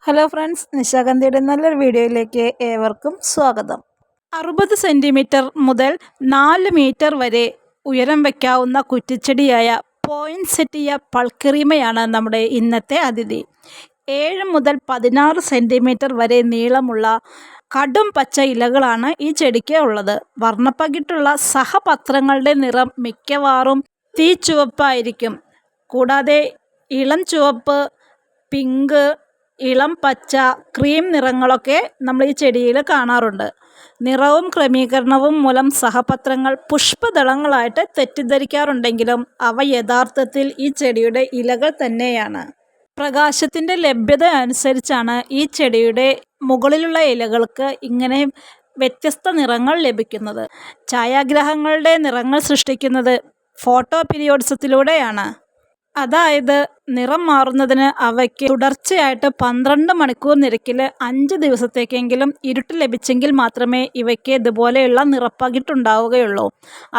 Hello friends, നിശാഗന്ധിയുടെ നല്ലൊരു വീഡിയോയിലേക്ക് ഏവർക്കും സ്വാഗതം. 60 സെൻറ്റിമീറ്റർ മുതൽ 4 മീറ്റർ വരെ ഉയരം വയ്ക്കാവുന്ന കുറ്റിച്ചെടിയായ പോയിൻസെറ്റിയ പൾക്കറീമയാണ് നമ്മുടെ ഇന്നത്തെ അതിഥി. 7 മുതൽ 16 സെൻറ്റിമീറ്റർ വരെ നീളമുള്ള കടും പച്ച ഇലകളാണ് ഈ ചെടിക്ക് ഉള്ളത്. വർണ്ണപ്പകിട്ടുള്ള സഹപത്രങ്ങളുടെ നിറം മിക്കവാറും തീച്ചുവപ്പായിരിക്കും. കൂടാതെ ഇളം ചുവപ്പ്, പിങ്ക്, ഇളം പച്ച, ക്രീം നിറങ്ങളൊക്കെ നമ്മൾ ഈ ചെടിയിൽ കാണാറുണ്ട്. നിറവും ക്രമീകരണവും മൂലം സഹപത്രങ്ങൾ പുഷ്പദളങ്ങളായിട്ട് തെറ്റിദ്ധരിക്കാറുണ്ടെങ്കിലും അവ യഥാർത്ഥത്തിൽ ഈ ചെടിയുടെ ഇലകൾ തന്നെയാണ്. പ്രകാശത്തിൻ്റെ ലഭ്യത അനുസരിച്ചാണ് ഈ ചെടിയുടെ മുകളിലുള്ള ഇലകൾക്ക് ഇങ്ങനെ വ്യത്യസ്ത നിറങ്ങൾ ലഭിക്കുന്നത്. ഛായാഗ്രഹങ്ങളുടെ നിറങ്ങൾ സൃഷ്ടിക്കുന്നത് ഫോട്ടോ പീരിയോഡിസത്തിലൂടെയാണ്. അതായത് നിറം മാറുന്നതിന് അവയ്ക്ക് തുടർച്ചയായിട്ട് 12 മണിക്കൂർ നിരക്കിൽ 5 ദിവസത്തേക്കെങ്കിലും ഇരുട്ട് ലഭിച്ചെങ്കിൽ മാത്രമേ ഇവയ്ക്ക് ഇതുപോലെയുള്ള നിറപ്പകിട്ടുണ്ടാവുകയുള്ളൂ.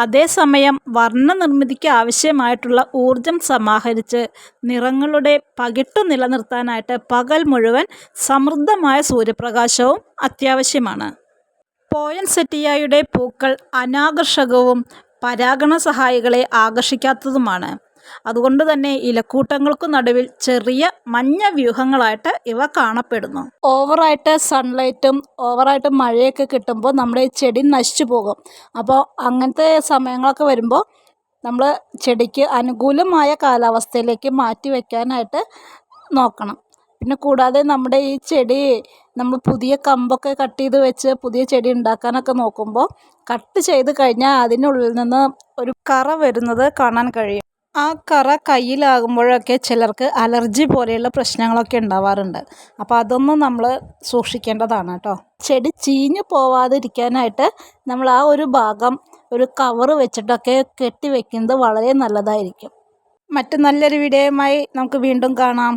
അതേസമയം വർണ്ണനിർമ്മിതിക്ക് ആവശ്യമായിട്ടുള്ള ഊർജം സമാഹരിച്ച് നിറങ്ങളുടെ പകിട്ടു നിലനിർത്താനായിട്ട് പകൽ മുഴുവൻ സമൃദ്ധമായ സൂര്യപ്രകാശവും അത്യാവശ്യമാണ്. പോയിൻസെറ്റിയയുടെ പൂക്കൾ അനാകർഷകവും പരാഗണ സഹായികളെ ആകർഷിക്കാത്തതുമാണ്. അതുകൊണ്ട് തന്നെ ഇലക്കൂട്ടങ്ങൾക്കു നടുവിൽ ചെറിയ മഞ്ഞ വ്യൂഹങ്ങളായിട്ട് ഇവ കാണപ്പെടുന്നു. ഓവറായിട്ട് സൺലൈറ്റും ഓവറായിട്ട് മഴയൊക്കെ കിട്ടുമ്പോൾ നമ്മുടെ ഈ ചെടി നശിച്ചു പോകും. അപ്പോൾ അങ്ങനത്തെ സമയങ്ങളൊക്കെ വരുമ്പോൾ നമ്മൾ ചെടിക്ക് അനുകൂലമായ കാലാവസ്ഥയിലേക്ക് മാറ്റി വയ്ക്കാനായിട്ട് നോക്കണം. പിന്നെ കൂടാതെ നമ്മുടെ ഈ ചെടി നമ്മൾ പുതിയ കമ്പൊക്കെ കട്ട് ചെയ്ത് വെച്ച് പുതിയ ചെടി ഉണ്ടാക്കാനൊക്കെ നോക്കുമ്പോൾ കട്ട് ചെയ്ത് കഴിഞ്ഞാൽ അതിനുള്ളിൽ നിന്ന് ഒരു കറ വരുന്നത് കാണാൻ കഴിയും. ആ കറ കയ്യിലാകുമ്പോഴൊക്കെ ചിലർക്ക് അലർജി പോലെയുള്ള പ്രശ്നങ്ങളൊക്കെ ഉണ്ടാവാറുണ്ട്. അപ്പോൾ അതൊന്നും നമ്മൾ സൂക്ഷിക്കേണ്ടതാണ് കേട്ടോ. ചെടി ചീഞ്ഞു പോവാതിരിക്കാനായിട്ട് നമ്മൾ ആ ഒരു ഭാഗം ഒരു കവറ് വെച്ചിട്ടൊക്കെ കെട്ടി വെക്കുന്നത് വളരെ നല്ലതായിരിക്കും. മറ്റു നല്ലൊരു വീഡിയോയുമായി നമുക്ക് വീണ്ടും കാണാം.